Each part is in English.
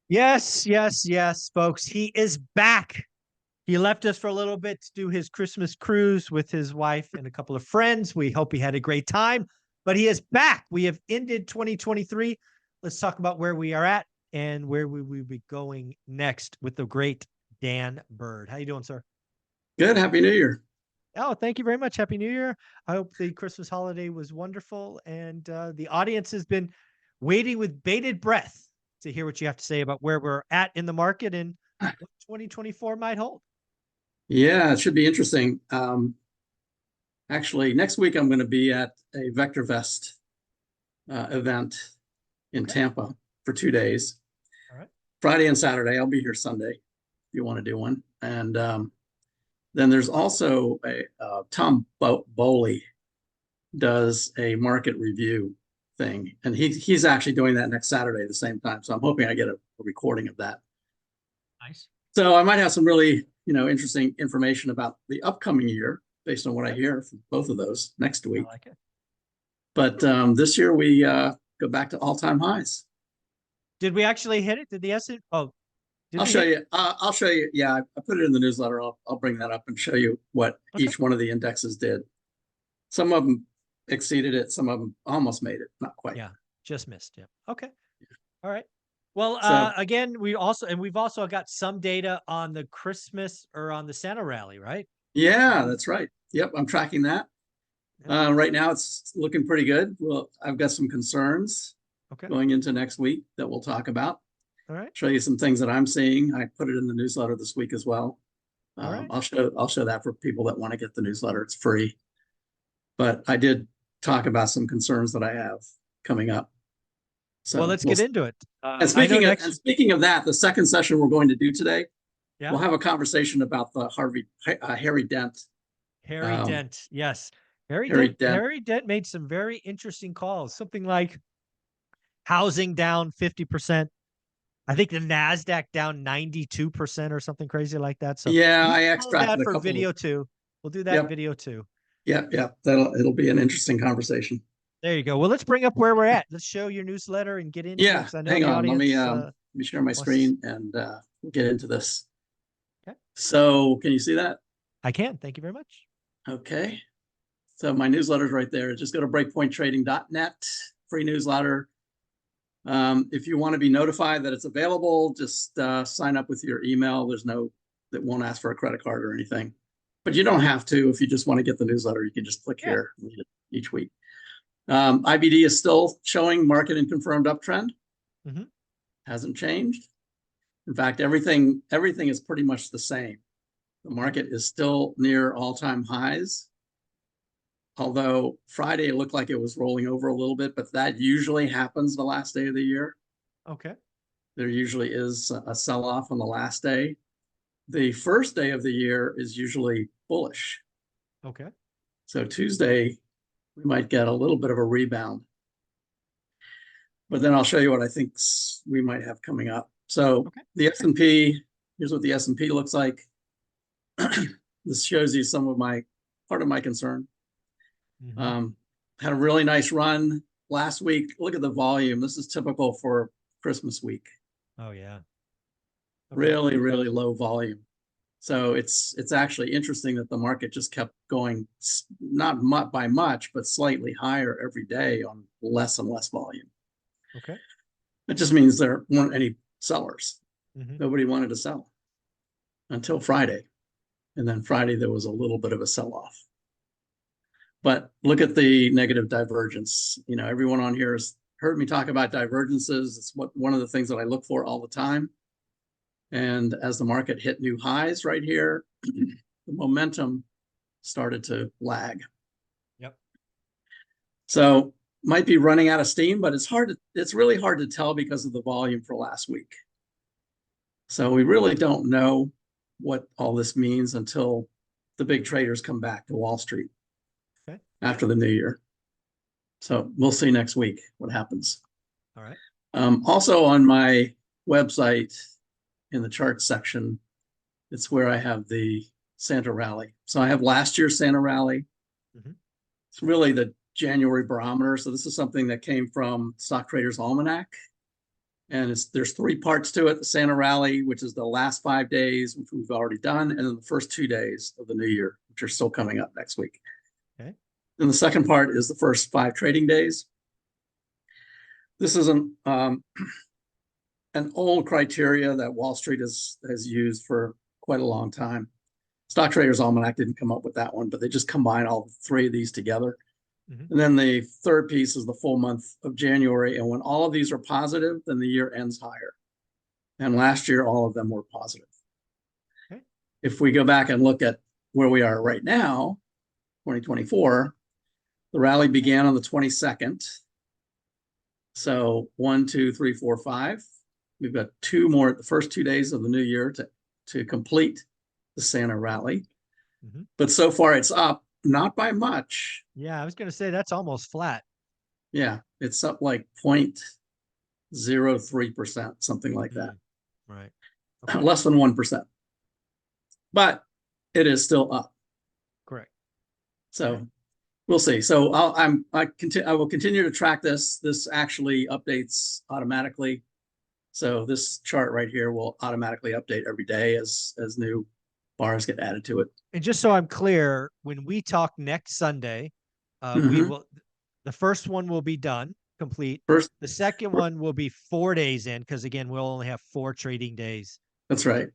Yes, yes, yes, folks. He is back. He left us for a little bit to do his Christmas cruise with his wife and a couple of friends. We hope he had a great time, but he is back. We have ended 2023. Let's talk about where we are at and where we will be going next with the great Dan Bird. How you doing, sir? Good. Happy New Year. Oh, thank you very much. Happy New Year. I hope the Christmas holiday was wonderful, and the audience has been waiting with bated breath to hear what you have to say about where we're at in the market and what 2024 might hold. Yeah, it should be interesting. Actually, next week I'm going to be at a VectorVest event in Okay. Tampa for 2 days. All right. Friday and Saturday. I'll be here Sunday if you want to do one. And then there's also a Tom Bowley does a market review thing, and he's actually doing that next Saturday at the same time. So I'm hoping I get a recording of that. Nice. So I might have some really, interesting information about the upcoming year based on what I hear from both of those next I week. like it. But this year we go back to all-time highs. Did we actually hit it? Did the S? Oh, did I'll we show hit it? you. I'll show you. Yeah, I put it in the newsletter. I'll bring that up and show you what Okay. each one of the indexes did. Some of them exceeded it. Some of them almost made it. Not quite. Yeah, just missed. Yeah. Okay. All right. Well, So again, we've also got some data on the Christmas or on the Santa rally, right? yeah, that's right. Yep, I'm tracking that. Yep. Right now, it's looking pretty good. Well, I've got some concerns Okay. going into next week that we'll talk about. All right. Show you some things that I'm seeing. I put it in the newsletter this week as well. All right. I'll show that for people that want to get the newsletter. It's free. But I did talk about some concerns that I have coming up. Well, So let's get into it. and I know speaking of that, the second session we're going to do today, yeah, we'll have a conversation about the Harry Dent. Harry Um, Dent. Yes. Harry Dent. Harry Dent made some very interesting calls. Something like housing down 50%. I think the NASDAQ down 92% or something crazy like that. So Yeah, we I will do extracted that a for couple of. video too. We'll do that in Yep, video too. yep. It'll be an interesting conversation. There you go. Well, let's bring up where we're at. Let's show your newsletter and get into it Yeah, because I know hang the on. Let audience me share my wants. screen and we'll get into this. Okay. So, can you see that? I can. Thank you very much. Okay. So my newsletter's right there. Just go to breakpointtrading.net, free newsletter. If you want to be notified that it's available, just sign up with your email. That won't ask for a credit card or anything. But you don't have to. If you just want to get the newsletter, you can just click here and read it each week. IBD is still showing market and confirmed uptrend. Mm-hmm. Hasn't changed. In fact, everything is pretty much the same. The market is still near all-time highs. Although Friday looked like it was rolling over a little bit, but that usually happens the last day of the year. Okay. There usually is a sell-off on the last day. The first day of the year is usually bullish. Okay. So Tuesday, we might get a little bit of a rebound. But then I'll show you what I think we might have coming up. So the S&P, here's what the S&P looks like. This shows you part of my concern. Mm-hmm. Had a really nice run last week. Look at the volume. This is typical for Christmas week. Oh yeah. Okay. Really, really low volume. So it's actually interesting that the market just kept going, not by much, but slightly higher every day on less and less volume. Okay. It just means there weren't any sellers. Mm-hmm. Nobody wanted to sell until Friday. And then Friday, there was a little bit of a sell-off. But look at the negative divergence. Everyone on here has heard me talk about divergences. It's one of the things that I look for all the time. And as the market hit new highs right here, the momentum started to lag. Yep. So might be running out of steam, but it's really hard to tell because of the volume for last week. So we really don't know what all this means until the big traders come back to Wall Street after the new year. So we'll see next week what happens. All right. Also on my website in the charts section, it's where I have the Santa rally. So I have last year's Santa rally. Mm-hmm. It's really the January barometer. So this is something that came from Stock Traders Almanac. And there's 3 parts to it: the Santa Rally, which is the last 5 days, which we've already done, and then the first 2 days of the new year, which are still coming up next week. Okay. And the second part is the first 5 trading days. This is an old criteria that Wall Street has used for quite a long time. Stock Traders Almanac didn't come up with that one, but they just combine all 3 of these together. And then the third piece is the full month of January. And when all of these are positive, then the year ends higher. And last year, all of them were positive. Okay. If we go back and look at where we are right now, 2024, the rally began on the 22nd. So 1, 2, 3, 4, 5. We've got 2 more, the first 2 days of the new year to complete the Santa Rally. But so far it's up, not by much. Yeah, I was going to say that's almost flat. Yeah, it's up like 0.03%, something like that. Right. Okay. Less than 1%. But it is still up. Correct. So okay. We'll see. So I will continue to track this. This actually updates automatically. So this chart right here will automatically update every day as new bars get added to it. And just so I'm clear, when we talk next Sunday, we will, the first one will be done, complete. The second one will be 4 days in, because again, we'll only have 4 trading days. That's right.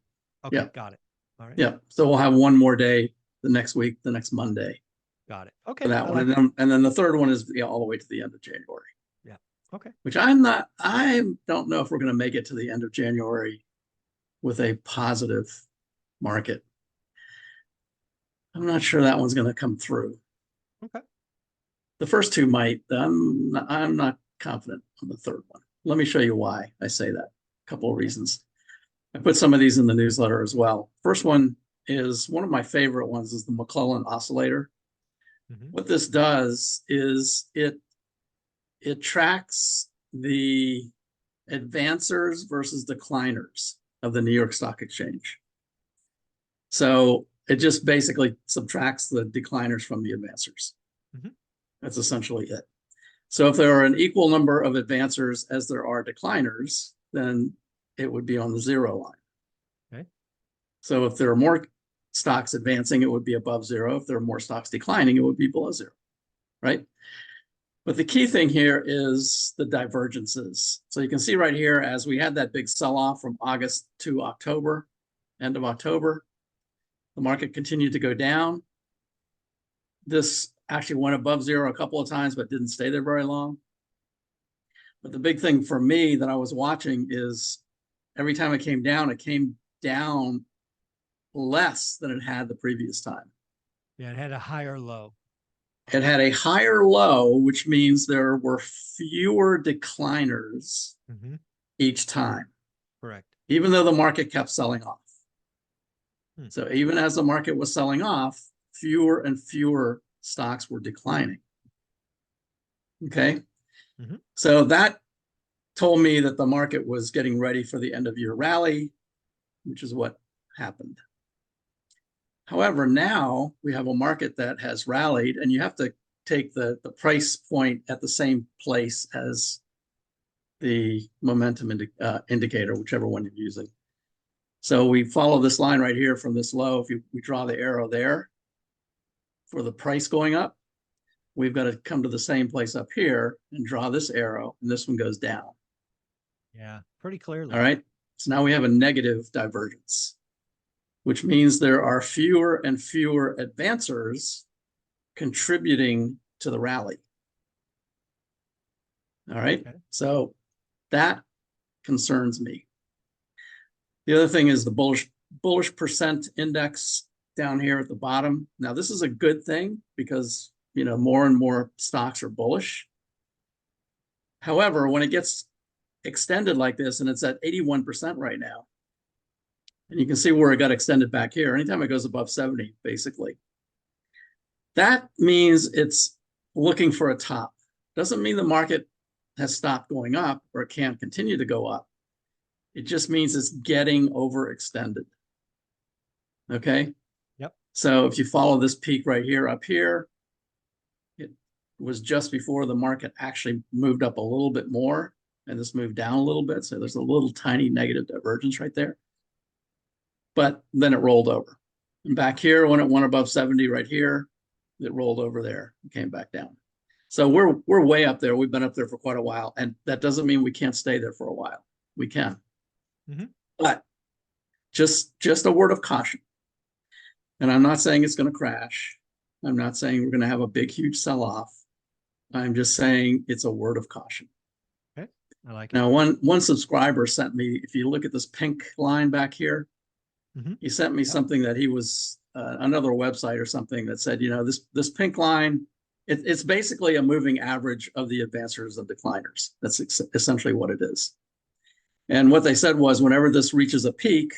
Okay, yeah. Got it. All right. Yeah. So we'll have 1 more day the next week, the next Monday. Got it. Okay. For that one. And then the third one is all the way to the end of January. Yeah. Okay. Which I don't know if we're going to make it to the end of January with a positive market. I'm not sure that one's going to come through. Okay. The first 2 might. I'm not confident on the third one. Let me show you why I say that. A couple of reasons. I put some of these in the newsletter as well. First one is one of my favorite ones is the McClellan oscillator. What this does is it tracks the advancers versus decliners of the New York Stock Exchange. So it just basically subtracts the decliners from the advancers. That's essentially it. So if there are an equal number of advancers as there are decliners, then it would be on the 0 line. Okay. So if there are more stocks advancing, it would be above 0. If there are more stocks declining, it would be below 0, right? But the key thing here is the divergences. So you can see right here, as we had that big sell-off from August to October, end of October, the market continued to go down. This actually went above 0 a couple of times, but didn't stay there very long. But the big thing for me that I was watching is every time it came down less than it had the previous time. Yeah, it had a higher low. It had a higher low, which means there were fewer decliners each time. Correct. Even though the market kept selling off. So even as the market was selling off, fewer and fewer stocks were declining. Okay. So that told me that the market was getting ready for the end of year rally, which is what happened. However, now we have a market that has rallied, and you have to take the price point at the same place as the momentum indicator, whichever one you're using. So we follow this line right here from this low. If we draw the arrow there for the price going up, we've got to come to the same place up here and draw this arrow, and this one goes down. Yeah, pretty clearly. All right. So now we have a negative divergence, which means there are fewer and fewer advancers contributing to the rally. All right. Okay. So that concerns me. The other thing is the bullish percent index down here at the bottom. Now, this is a good thing because, you know, more and more stocks are bullish. However, when it gets extended like this, and it's at 81% right now, and you can see where it got extended back here, anytime it goes above 70, basically, that means it's looking for a top. Doesn't mean the market has stopped going up or can't continue to go up. It just means it's getting overextended. Okay? Yep. So if you follow this peak right here up here, it was just before the market actually moved up a little bit more. and this moved down a little bit. So there's a little tiny negative divergence right there. But then it rolled over. And back here, when it went above 70 right here, it rolled over there and came back down. So we're way up there. We've been up there for quite a while. And that doesn't mean we can't stay there for a while. We can. Mm-hmm. But just a word of caution. And I'm not saying it's going to crash. I'm not saying we're going to have a big, huge sell-off. I'm just saying it's a word of caution. Okay, I like it. Now, one subscriber sent me, if you look at this pink line back here, he sent me something that he was another website or something that said, this pink line, it's basically a moving average of the advancers and decliners. That's essentially what it is. And what they said was whenever this reaches a peak,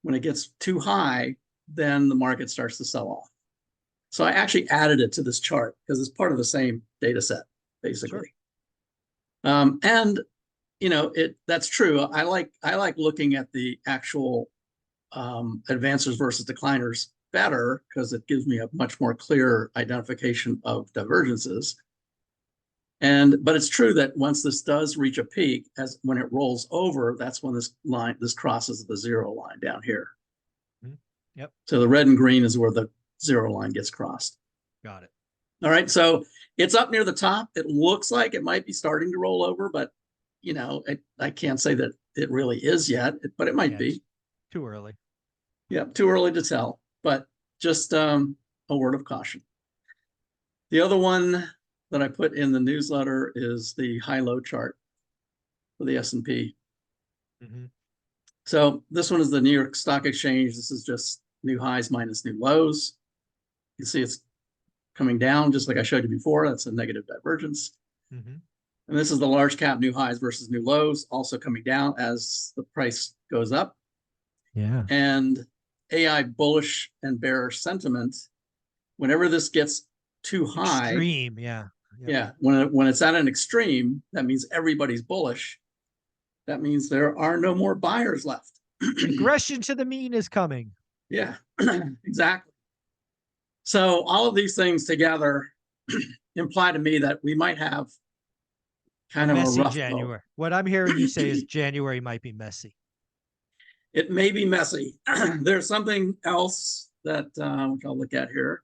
when it gets too high, then the market starts to sell off. So I actually added it to this chart because it's part of the same data set, basically. Sure. And that's true. I like looking at the actual advancers versus decliners better because it gives me a much more clear identification of divergences. But it's true that once this does reach a peak, when it rolls over, that's when this crosses the zero line down here. Yep. So the red and green is where the zero line gets crossed. Got it. All right. So it's up near the top. It looks like it might be starting to roll over, but I can't say that it really is yet, but it might be. Too early. Yeah, too early to tell, but just a word of caution. The other one that I put in the newsletter is the high-low chart for the S&P. Mm-hmm. So this one is the New York Stock Exchange. This is just new highs minus new lows. You can see it's coming down just like I showed you before. That's a negative divergence. Mm-hmm. And this is the large cap new highs versus new lows, also coming down as the price goes up. Yeah. And AI bullish and bearish sentiment, whenever this gets too high. Extreme, yeah. Yep. Yeah. When it's at an extreme, that means everybody's bullish. That means there are no more buyers left. Regression to the mean is coming. Yeah, exactly. So all of these things together imply to me that we might have kind of a rough January. What I'm hearing you say is January might be messy. It may be messy. There's something else that which I'll look at here,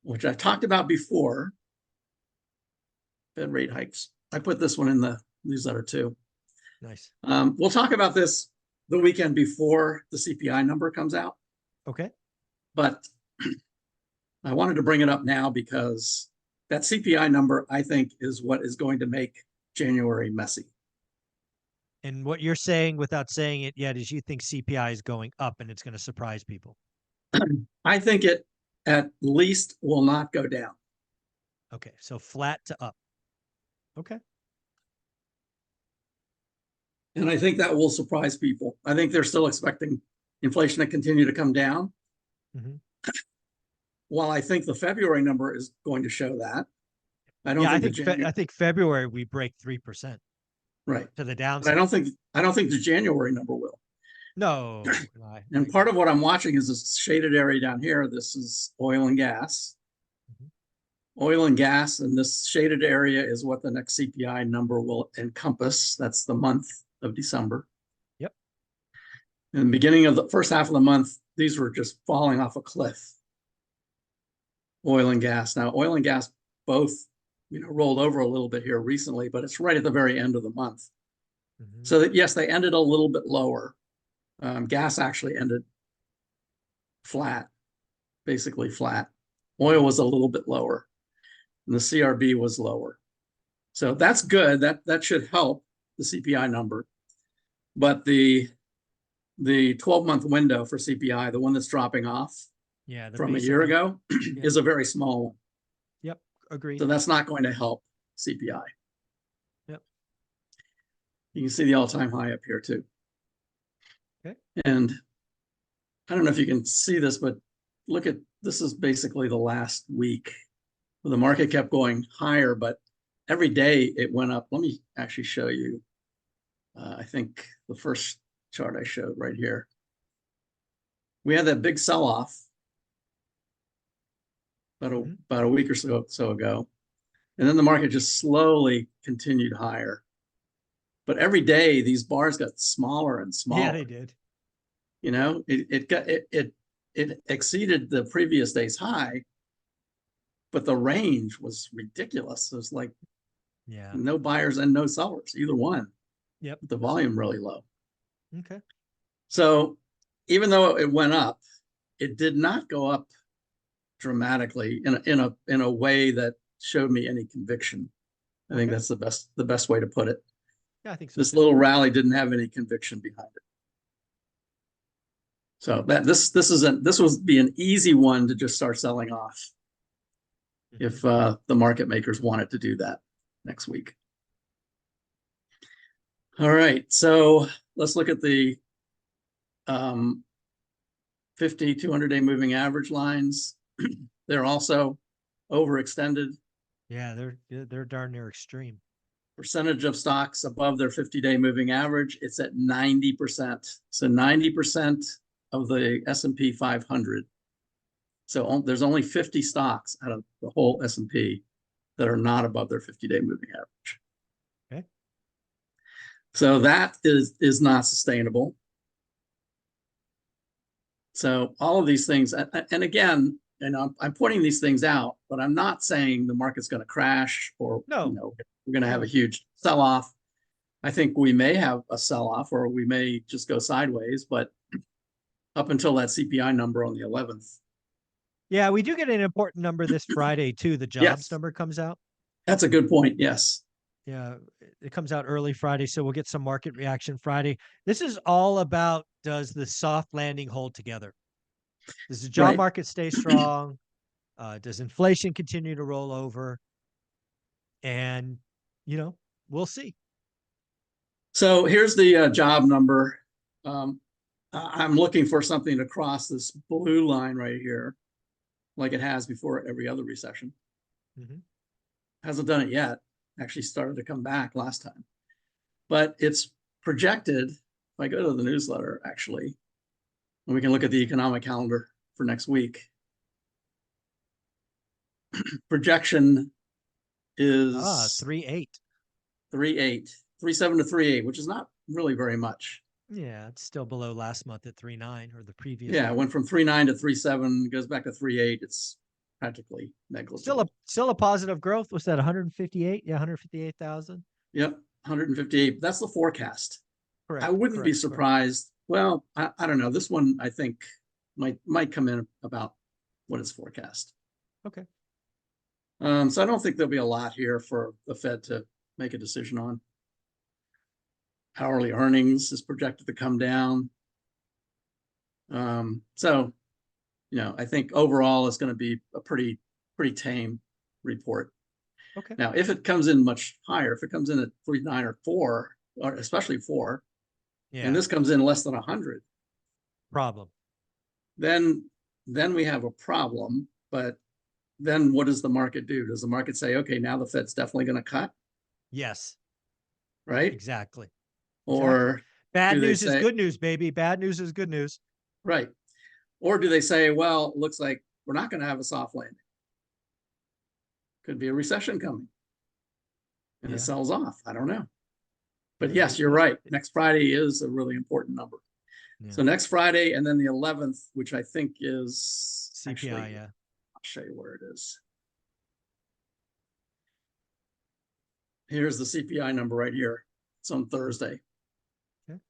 which I've talked about before. Fed rate hikes. I put this one in the newsletter too. Nice. We'll talk about this the weekend before the CPI number comes out. Okay. But I wanted to bring it up now because that CPI number, I think, is what is going to make January messy. And what you're saying without saying it yet is you think CPI is going up and it's going to surprise people. I think it at least will not go down. Okay. So flat to up. Okay. And I think that will surprise people. I think they're still expecting inflation to continue to come down. Mm-hmm. While I think the February number is going to show that. I think February we break 3%. Right. To the downside. But I don't think the January number will. No. And part of what I'm watching is this shaded area down here. This is oil and gas. Mm-hmm. Oil and gas, and this shaded area is what the next CPI number will encompass. That's the month of December. Yep. In the beginning of the first half of the month, these were just falling off a cliff. Oil and gas. Now, oil and gas both rolled over a little bit here recently, but it's right at the very end of the month. Mm-hmm. So that, yes, they ended a little bit lower. Gas actually ended flat, basically flat. Oil was a little bit lower, and the CRB was lower. So that's good. That should help the CPI number. But the 12-month window for CPI, the one that's dropping off from a year ago, is a very small one. Yep. Agreed. So that's not going to help CPI. Yep. You can see the all-time high up here too. Okay. And I don't know if you can see this, but look at, this is basically the last week. The market kept going higher, but every day it went up. Let me actually show you. I think the first chart I showed right here. We had that big sell-off about a week or so ago. And then the market just slowly continued higher. But every day these bars got smaller and smaller. Yeah, they did. You know, it exceeded the previous day's high, but the range was ridiculous. It was like no buyers and no sellers, either one. Yep. The volume really low. Okay. So even though it went up, it did not go up dramatically in a way that showed me any conviction. I think that's the best way to put it. Yeah, I think so. This little rally didn't have any conviction behind it. So this would be an easy one to just start selling off if the market makers wanted to do that next week. All right, so let's look at the 50, 200-day moving average lines. They're also overextended. Yeah, they're darn near extreme. Percentage of stocks above their 50-day moving average, it's at 90%. So 90% of the S&P 500. So there's only 50 stocks out of the whole S&P that are not above their 50-day moving average. Okay. So that is not sustainable. So all of these things, and again, I'm pointing these things out, but I'm not saying the market's going to crash or we're going to have a huge sell-off. I think we may have a sell-off or we may just go sideways, but up until that CPI number on the 11th. Yeah, we do get an important number this Friday too. The jobs number comes out. That's a good point. Yes. Yeah, it comes out early Friday, so we'll get some market reaction Friday. This is all about, does the soft landing hold together? Does the job market stay strong? Does inflation continue to roll over? And, we'll see. So here's the job number. I'm looking for something to cross this blue line right here, like it has before every other recession. Hasn't done it yet. Actually started to come back last time. But it's projected, if I go to the newsletter, actually, and we can look at the economic calendar for next week. Projection is 3.8. 3.8, 3.7 to 3.8, which is not really very much. Yeah, it's still below last month at 3.9 or the previous. Yeah, it went from 3.9 to 3.7, goes back to 3.8. It's practically negligible. Still a positive growth. What's that? 158? Yeah, 158,000. Yep, 158. That's the forecast. Correct. I wouldn't be surprised. Well, I don't know. This one I think might come in about what is forecast. Okay. So I don't think there'll be a lot here for the Fed to make a decision on. Hourly earnings is projected to come down. So, I think overall it's going to be a pretty tame report. Okay. Now, if it comes in much higher, if it comes in at 3.9 or 4, or especially 4, and this comes in less than 100, problem. Then we have a problem. But then what does the market do? Does the market say, okay, now the Fed's definitely going to cut? Yes. Right? Exactly. Or bad news is good news, baby. Bad news is good news. Right. Or do they say, well, it looks like we're not going to have a soft landing. Could be a recession coming. And it sells off. I don't know. But yes, you're right. Next Friday is a really important number. Yeah. So next Friday and then the 11th, which I think is CPI, actually, I'll show you where it is. Here's the CPI number right here. It's on Thursday. Okay.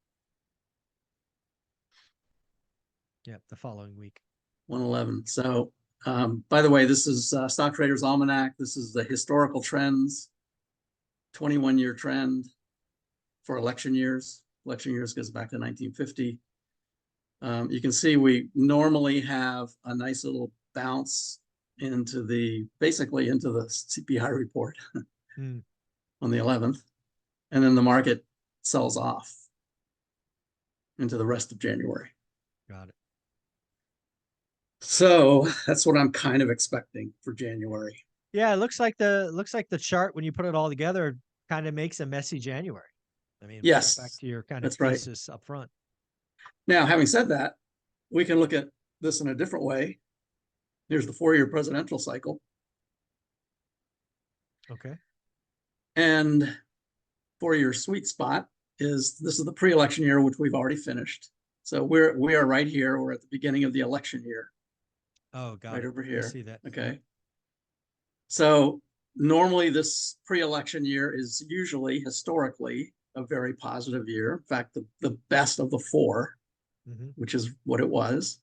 Yeah, the following week. 111. So, by the way, this is Stock Traders Almanac. This is the historical trends, 21-year trend for election years. Election years goes back to 1950. You can see we normally have a nice little bounce basically into the CPI report on the 11th. And then the market sells off into the rest of January. Got it. So that's what I'm kind of expecting for January. Yeah, it looks like the chart when you put it all together kind of makes a messy January. I mean, yes, back to your kind of thesis up front. Now, having said that, we can look at this in a different way. Here's the 4-year presidential cycle. Okay. And for your sweet spot this is the pre-election year, which we've already finished. So we are right here. We're at the beginning of the election year. Oh, got right it. over I here. see that. Okay. So normally this pre-election year is usually historically a very positive year. In fact, the best of the four, which is what it was.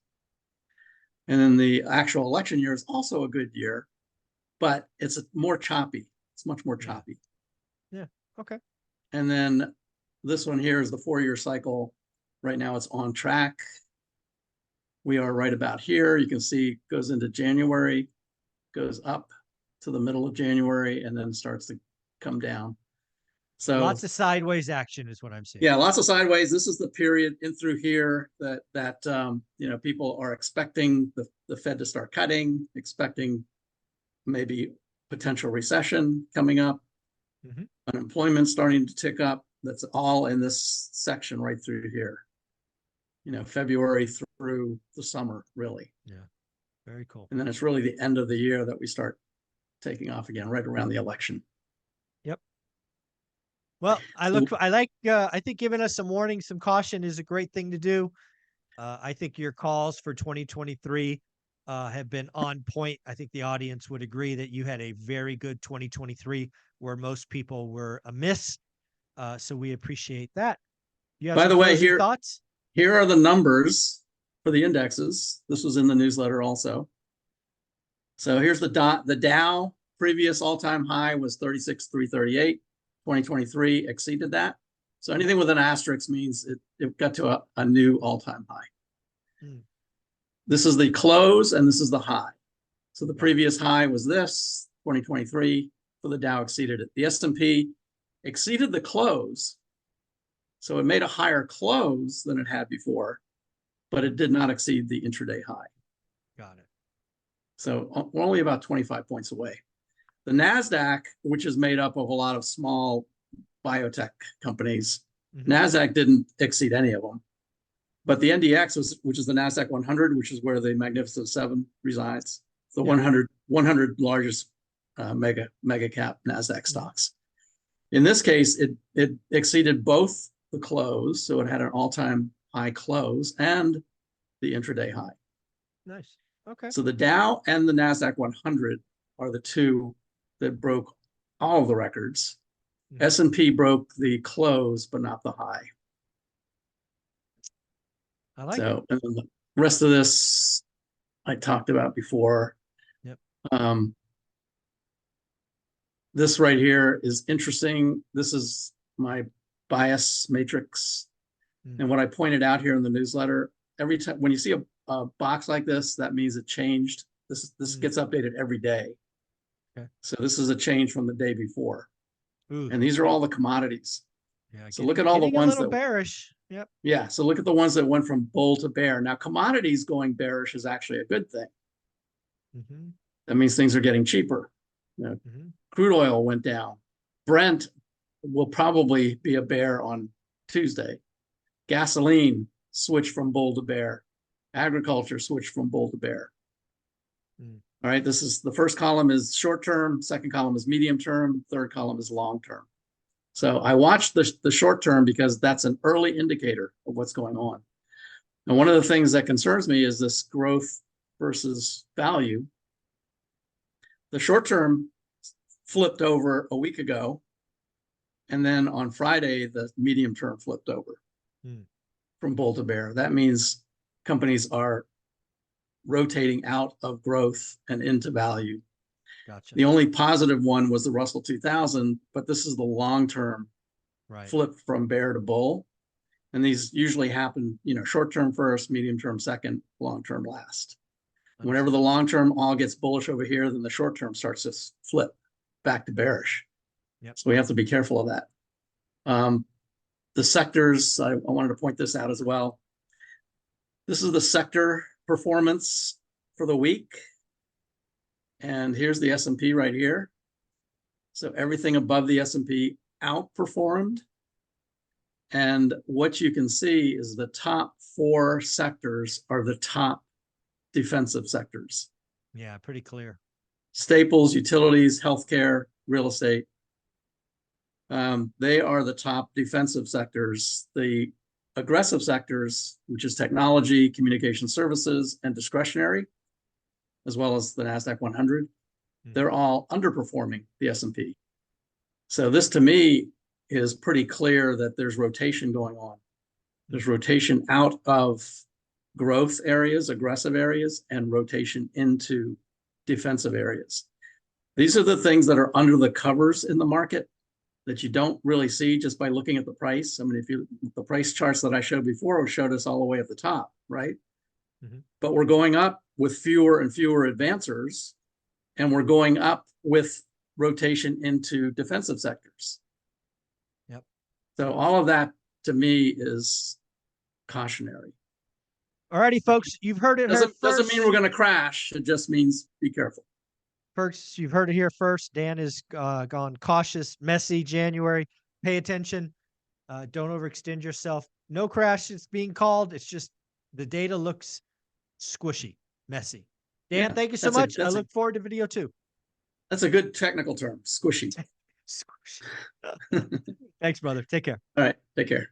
And then the actual election year is also a good year, but it's more choppy. It's much more choppy. Yeah. Okay. And then this one here is the 4-year cycle. Right now it's on track. We are right about here. You can see it goes into January, goes up to the middle of January, and then starts to come down. So lots of sideways action is what I'm seeing. Yeah, lots of sideways. This is the period in through here that people are expecting the Fed to start cutting, expecting maybe potential recession coming up, unemployment starting to tick up. That's all in this section right through here. February through the summer, really. Yeah, very cool. And then it's really the end of the year that we start taking off again, right around the election. Yep. Well, I think giving us some warning, some caution is a great thing to do. I think your calls for 2023 have been on point. I think the audience would agree that you had a very good 2023 where most people were amiss. So we appreciate that. You have By some the way, closing thoughts? Here are the numbers for the indexes. This was in the newsletter also. So here's the Dow previous all-time high was 36,338. 2023 exceeded that. So anything with an asterisk means it got to a new all-time high. This is the close and this is the high. So the previous high was this, 2023, for the Dow exceeded it. The S&P exceeded the close. So it made a higher close than it had before, but it did not exceed the intraday high. Got it. So we're only about 25 points away. The NASDAQ, which is made up of a lot of small biotech companies, NASDAQ didn't exceed any of them. But the NDX, which is the NASDAQ 100, which is where the Magnificent Seven resides, the 100 largest mega cap NASDAQ stocks. In this case, it exceeded both the close, so it had an all-time high close, and the intraday high. Nice. Okay. So the Dow and the NASDAQ 100 are the two that broke all of the records. S&P broke the close, but not the high. I like it. And then the rest of this I talked about before. Yep. This right here is interesting. This is my bias matrix. And what I pointed out here in the newsletter, every time when you see a box like this, that means it changed. This gets updated every day. Okay. So this is a change from the day before. Ooh. And these are all the commodities. Yeah, so look at all the ones that bearish. Yep. Yeah. So look at the ones that went from bull to bear. Now, commodities going bearish is actually a good thing. That means things are getting cheaper. Crude oil went down. Brent will probably be a bear on Tuesday. Gasoline switched from bull to bear. Agriculture switched from bull to bear. All right, this is the first column is short term, second column is medium term, third column is long term. So I watched the short term because that's an early indicator of what's going on. And one of the things that concerns me is this growth versus value. The short term flipped over a week ago. And then on Friday, the medium term flipped over from bull to bear. That means companies are rotating out of growth and into value. Gotcha. The only positive one was the Russell 2000, but this is the long-term flip from bear to bull. And these usually happen, short-term first, medium-term second, long-term last. Whenever the long-term all gets bullish over here, then the short-term starts to flip back to bearish. Yep. So we have to be careful of that. The sectors, I wanted to point this out as well. This is the sector performance for the week. And here's the S&P right here. So everything above the S&P outperformed. And what you can see is the top 4 sectors are the top defensive sectors. Yeah, pretty clear. Staples, utilities, healthcare, real estate. They are the top defensive sectors. The aggressive sectors, which is technology, communication services, and discretionary, as well as the NASDAQ 100, they're all underperforming the S&P. So this to me is pretty clear that there's rotation going on. There's rotation out of growth areas, aggressive areas, and rotation into defensive areas. These are the things that are under the covers in the market that you don't really see just by looking at the price. I mean, the price charts that I showed before showed us all the way at the top, right? But we're going up with fewer and fewer advancers, and we're going up with rotation into defensive sectors. Yep. So all of that to me is cautionary. All righty, folks, you've heard it. Doesn't mean we're going to crash. It just means be careful. Folks, you've heard it here first. Dan has gone cautious, messy January. Pay attention. Don't overextend yourself. No crash is being called. It's just the data looks squishy, messy. Dan, thank you so much. I look forward to video 2. That's a good technical term, squishy. Squishy. Thanks, brother. Take care. All right. Take care.